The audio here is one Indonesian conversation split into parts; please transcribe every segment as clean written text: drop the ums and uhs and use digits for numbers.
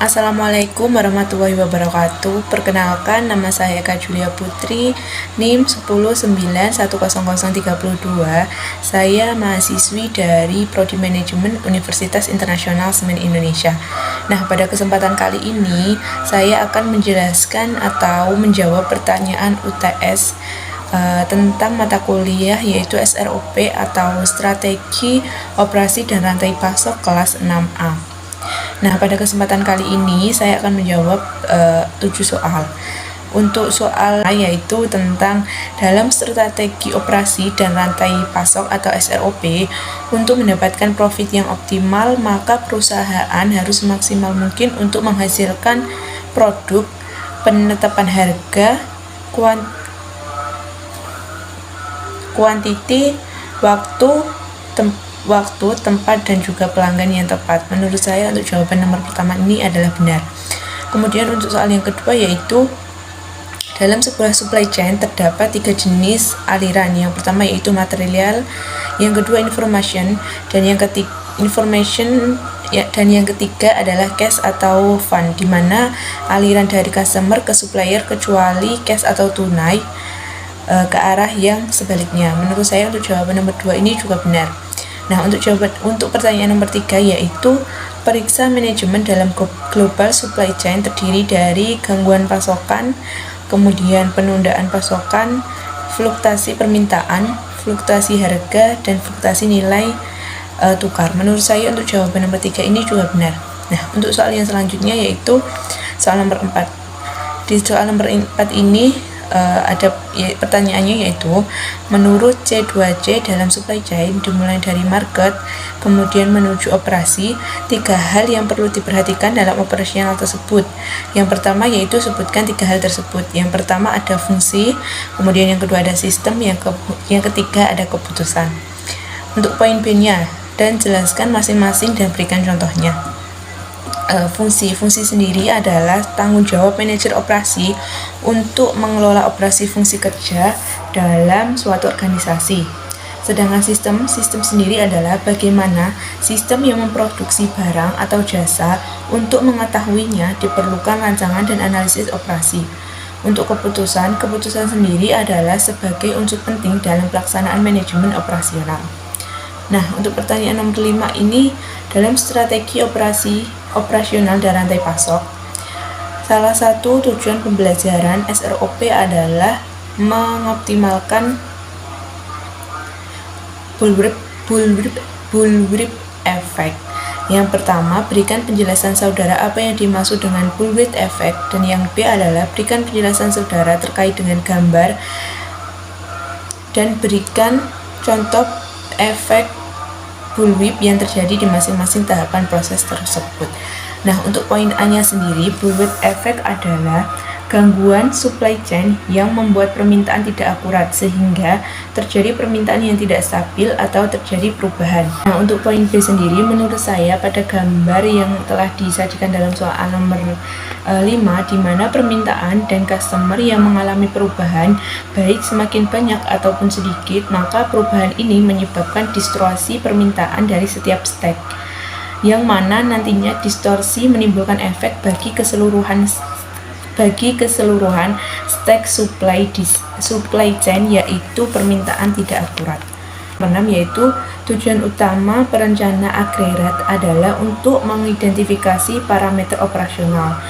Assalamualaikum warahmatullahi wabarakatuh. Perkenalkan, nama saya Kak Julia Putri, NIM 109101032. Saya mahasiswi dari Prodi Manajemen Universitas Internasional Semen Indonesia. Nah, pada kesempatan kali ini saya akan menjelaskan atau menjawab pertanyaan UTS tentang mata kuliah yaitu SROP atau Strategi Operasi dan Rantai Pasok kelas 6A. Nah, pada kesempatan kali ini saya akan menjawab 7 soal. Untuk soal yaitu tentang dalam strategi operasi dan rantai pasok atau SROP, untuk mendapatkan profit yang optimal, maka perusahaan harus semaksimal mungkin untuk menghasilkan produk, penetapan harga, kuantiti, waktu, tempat, dan juga pelanggan yang tepat. Menurut saya untuk jawaban nomor pertama ini adalah benar. Kemudian untuk soal yang kedua yaitu dalam sebuah supply chain terdapat 3 jenis aliran. Yang pertama yaitu material, yang kedua information, dan yang ketiga adalah cash atau fund, di mana aliran dari customer ke supplier kecuali cash atau tunai ke arah yang sebaliknya. Menurut saya untuk jawaban nomor 2 ini juga benar. Nah, untuk pertanyaan nomor 3 yaitu periksa manajemen dalam global supply chain terdiri dari gangguan pasokan, kemudian penundaan pasokan, fluktuasi permintaan, fluktuasi harga, dan fluktuasi nilai tukar. Menurut saya untuk jawaban nomor 3 ini juga benar. Nah, untuk soal yang selanjutnya yaitu soal nomor 4. Di soal nomor 4 ini pertanyaannya yaitu menurut C2C dalam supply chain dimulai dari market kemudian menuju operasi, 3 hal yang perlu diperhatikan dalam operasional tersebut. Yang pertama yaitu sebutkan 3 hal tersebut. Yang pertama ada fungsi, kemudian yang kedua ada sistem, yang ketiga ada keputusan. Untuk poin B-nya, dan jelaskan masing-masing dan berikan contohnya. Fungsi sendiri adalah tanggung jawab manajer operasi untuk mengelola operasi fungsi kerja dalam suatu organisasi. Sedangkan sistem sendiri adalah bagaimana sistem yang memproduksi barang atau jasa. Untuk mengetahuinya diperlukan rancangan dan analisis operasi. Untuk keputusan sendiri adalah sebagai unsur penting dalam pelaksanaan manajemen operasional. Nah, untuk pertanyaan nomor 5 ini, dalam strategi operasional dan rantai pasok, salah satu tujuan pembelajaran SROP adalah mengoptimalkan bullwhip effect. Yang pertama, berikan penjelasan saudara apa yang dimaksud dengan bullwhip effect, dan yang B adalah berikan penjelasan saudara terkait dengan gambar dan berikan contoh efek bullwhip yang terjadi di masing-masing tahapan proses tersebut. Nah, untuk poin A-nya sendiri, bullwhip effect adalah gangguan supply chain yang membuat permintaan tidak akurat sehingga terjadi permintaan yang tidak stabil atau terjadi perubahan. Nah, untuk poin B sendiri, menurut saya pada gambar yang telah disajikan dalam soal nomor 5, di mana permintaan dan customer yang mengalami perubahan baik semakin banyak ataupun sedikit, maka perubahan ini menyebabkan distorsi permintaan dari setiap step, yang mana nantinya distorsi menimbulkan efek bagi keseluruhan stack supply chain, yaitu permintaan tidak akurat. 6 yaitu tujuan utama perencana agregat adalah untuk mengidentifikasi parameter operasional.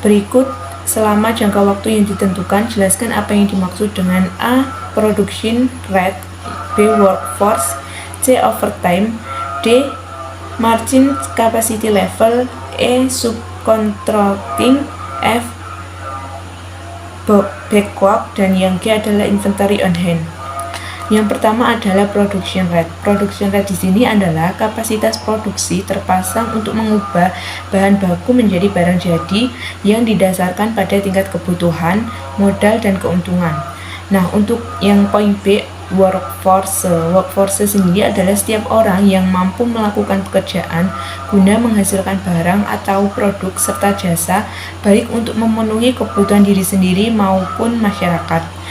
Berikut selama jangka waktu yang ditentukan, jelaskan apa yang dimaksud dengan A. Production rate, B. Workforce, C. Overtime, D. Margin capacity level, E. Subcontracting, F. Backlog, dan yang G adalah inventory on hand. Yang pertama adalah production rate. Production rate di sini adalah kapasitas produksi terpasang untuk mengubah bahan baku menjadi barang jadi yang didasarkan pada tingkat kebutuhan, modal, dan keuntungan. Nah, untuk yang poin B, workforce sendiri adalah setiap orang yang mampu melakukan pekerjaan guna menghasilkan barang atau produk serta jasa, baik untuk memenuhi kebutuhan diri sendiri maupun masyarakat.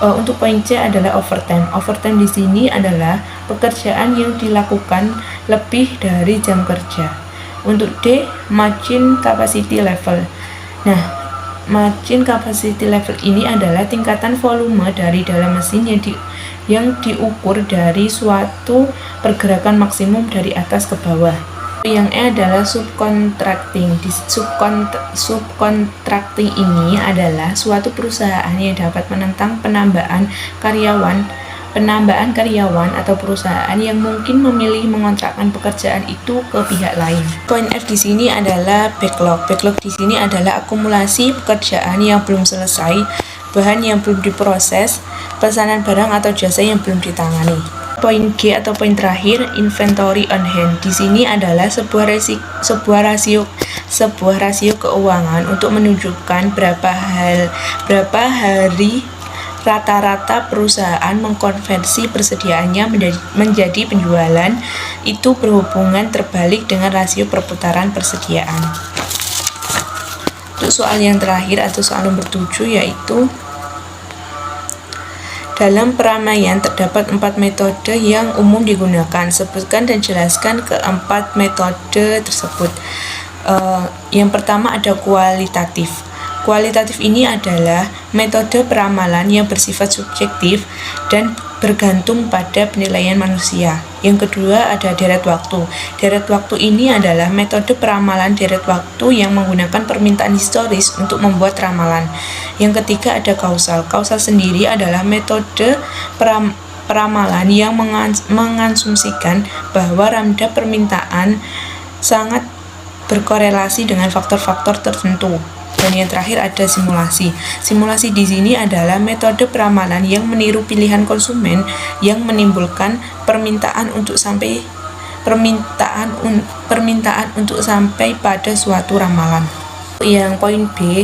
Untuk poin C adalah overtime. Overtime di sini adalah pekerjaan yang dilakukan lebih dari jam kerja. Untuk D, margin capacity level. Nah, margin capacity level ini adalah tingkatan volume dari dalam mesin yang diukur dari suatu pergerakan maksimum dari atas ke bawah. Yang E adalah subcontracting. Subcontracting ini adalah suatu perusahaan yang dapat menentang penambahan karyawan atau perusahaan yang mungkin memilih mengontrakkan pekerjaan itu ke pihak lain. Poin F di sini adalah backlog. Backlog di sini adalah akumulasi pekerjaan yang belum selesai, bahan yang belum diproses, pesanan barang atau jasa yang belum ditangani. Poin G atau poin terakhir, inventory on hand. Di sini adalah sebuah rasio keuangan untuk menunjukkan berapa hari rata-rata perusahaan mengkonversi persediaannya menjadi penjualan. Itu berhubungan terbalik dengan rasio perputaran persediaan. Untuk soal yang terakhir atau soal nomor 7, yaitu dalam peramaian terdapat 4 metode yang umum digunakan. Sebutkan dan jelaskan keempat metode tersebut. Yang pertama ada kualitatif. Kualitatif ini adalah metode peramalan yang bersifat subjektif dan bergantung pada penilaian manusia. Yang kedua ada deret waktu. Deret waktu ini adalah metode peramalan deret waktu yang menggunakan permintaan historis untuk membuat ramalan. Yang ketiga ada kausal. Kausal sendiri adalah metode peramalan yang mengasumsikan bahwa ramda permintaan sangat berkorelasi dengan faktor-faktor tertentu. Dan yang terakhir ada simulasi. Simulasi di sini adalah metode peramalan yang meniru pilihan konsumen yang menimbulkan permintaan untuk sampai pada suatu ramalan. Yang poin B,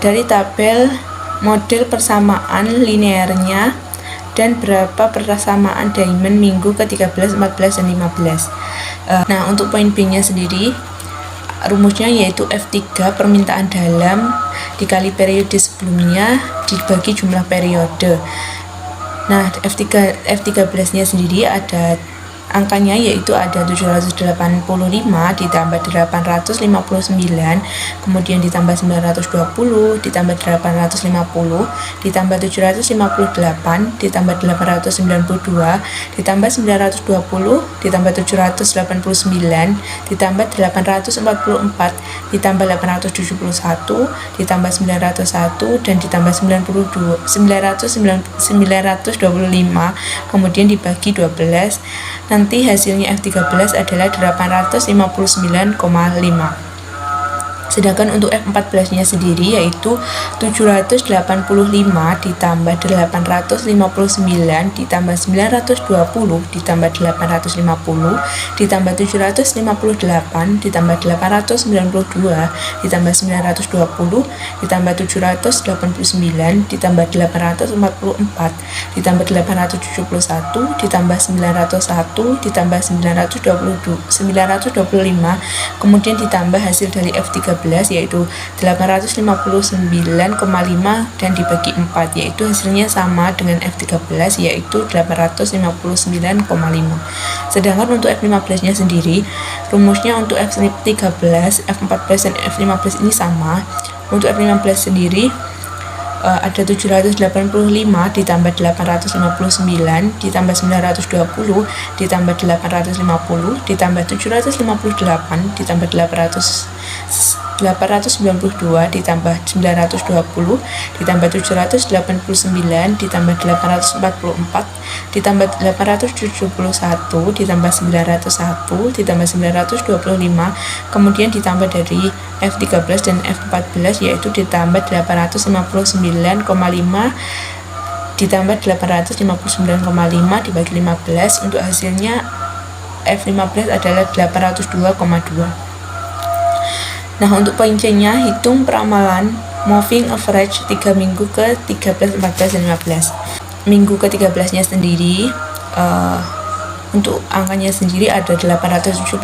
dari tabel model persamaan linearnya dan berapa persamaan diamond minggu ke-13, 14, dan 15. Nah, untuk poin B-nya sendiri, rumusnya yaitu F3 permintaan dalam dikali periode sebelumnya dibagi jumlah periode. Nah, F13 nya sendiri ada angkanya yaitu ada 785 ditambah 859, kemudian ditambah 920, ditambah 850, ditambah 758, ditambah 892, ditambah 920, ditambah 789, ditambah 844, ditambah 871, ditambah 901, dan ditambah 925, kemudian dibagi 12. Nanti hasilnya F13 adalah 859,5. Sedangkan untuk F14 nya sendiri yaitu 785 ditambah 859 ditambah 920 ditambah 850 ditambah 758 ditambah 892 ditambah 920 ditambah 789 ditambah 844 ditambah 871 ditambah 901 ditambah 925, kemudian ditambah hasil dari F13 yaitu 859,5 dan dibagi 4, yaitu hasilnya sama dengan F13 yaitu 859,5. Sedangkan untuk F15 nya sendiri rumusnya untuk F13, F14 dan F15 ini sama. Untuk F15 sendiri ada 785 ditambah 859 ditambah 920 ditambah 850 ditambah 758 ditambah 892 ditambah 920 ditambah 789 ditambah 844 ditambah 871 ditambah 901 ditambah 925, kemudian ditambah dari F13 dan F14 yaitu ditambah 859,5 ditambah 859,5 dibagi 15, untuk hasilnya F15 adalah 802,2. Nah, untuk poin C-nya, hitung peramalan moving average 3 minggu ke 13, 14, dan 15. Minggu ke 13 nya sendiri Untuk angkanya sendiri ada 871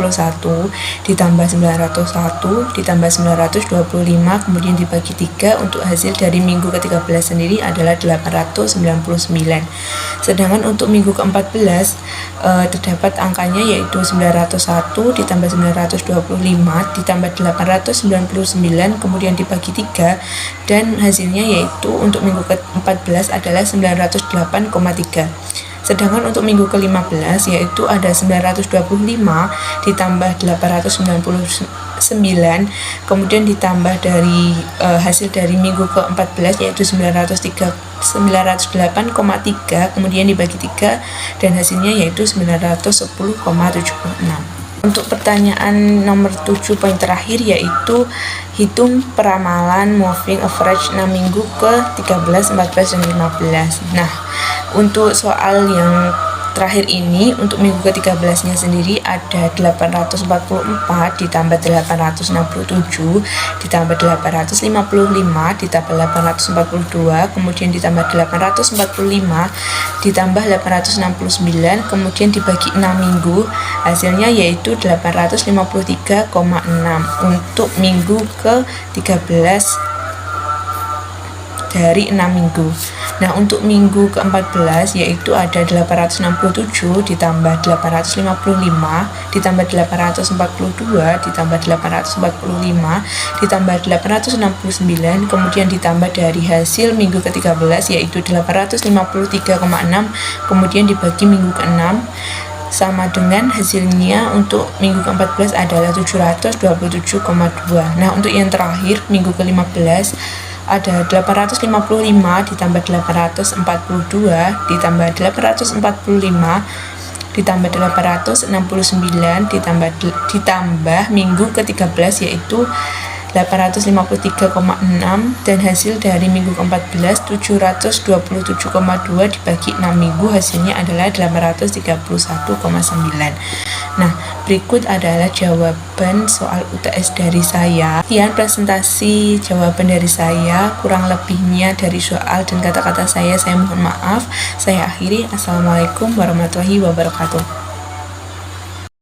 ditambah 901 ditambah 925 kemudian dibagi 3. Untuk hasil dari minggu ke-13 sendiri adalah 899. Sedangkan untuk minggu ke-14 terdapat angkanya yaitu 901 ditambah 925 ditambah 899 kemudian dibagi 3, dan hasilnya yaitu untuk minggu ke-14 adalah 908,3. Sedangkan untuk minggu ke-15 yaitu ada 925 ditambah 899 kemudian ditambah dari hasil dari minggu ke-14 yaitu 908,3 kemudian dibagi 3 dan hasilnya yaitu 910,76. Untuk pertanyaan nomor 7 poin terakhir yaitu hitung peramalan moving average 6 minggu ke-13, 14, dan 15. Nah, untuk soal yang terakhir ini, untuk minggu ke-13 nya sendiri ada 844 ditambah 867 ditambah 855 ditambah 842 kemudian ditambah 845 ditambah 869 kemudian dibagi 6 minggu, hasilnya yaitu 853,6 untuk minggu ke-13 dari 6 minggu. Nah, untuk minggu ke-14 yaitu ada 867 ditambah 855 ditambah 842 ditambah 845 ditambah 869 kemudian ditambah dari hasil minggu ke-13 yaitu 853,6 kemudian dibagi minggu ke-6 sama dengan hasilnya untuk minggu ke-14 adalah 727,2. Nah, untuk yang terakhir minggu ke-15 ada 855 ditambah 842 ditambah 845 ditambah 869 ditambah minggu ke-13 yaitu 853,6 dan hasil dari minggu ke-14 727,2 dibagi 6 minggu hasilnya adalah 831,9. Nah, berikut adalah jawaban soal UTS dari saya. Sekian presentasi jawaban dari saya, kurang lebihnya dari soal dan kata-kata saya mohon maaf. Saya akhiri. Assalamualaikum warahmatullahi wabarakatuh.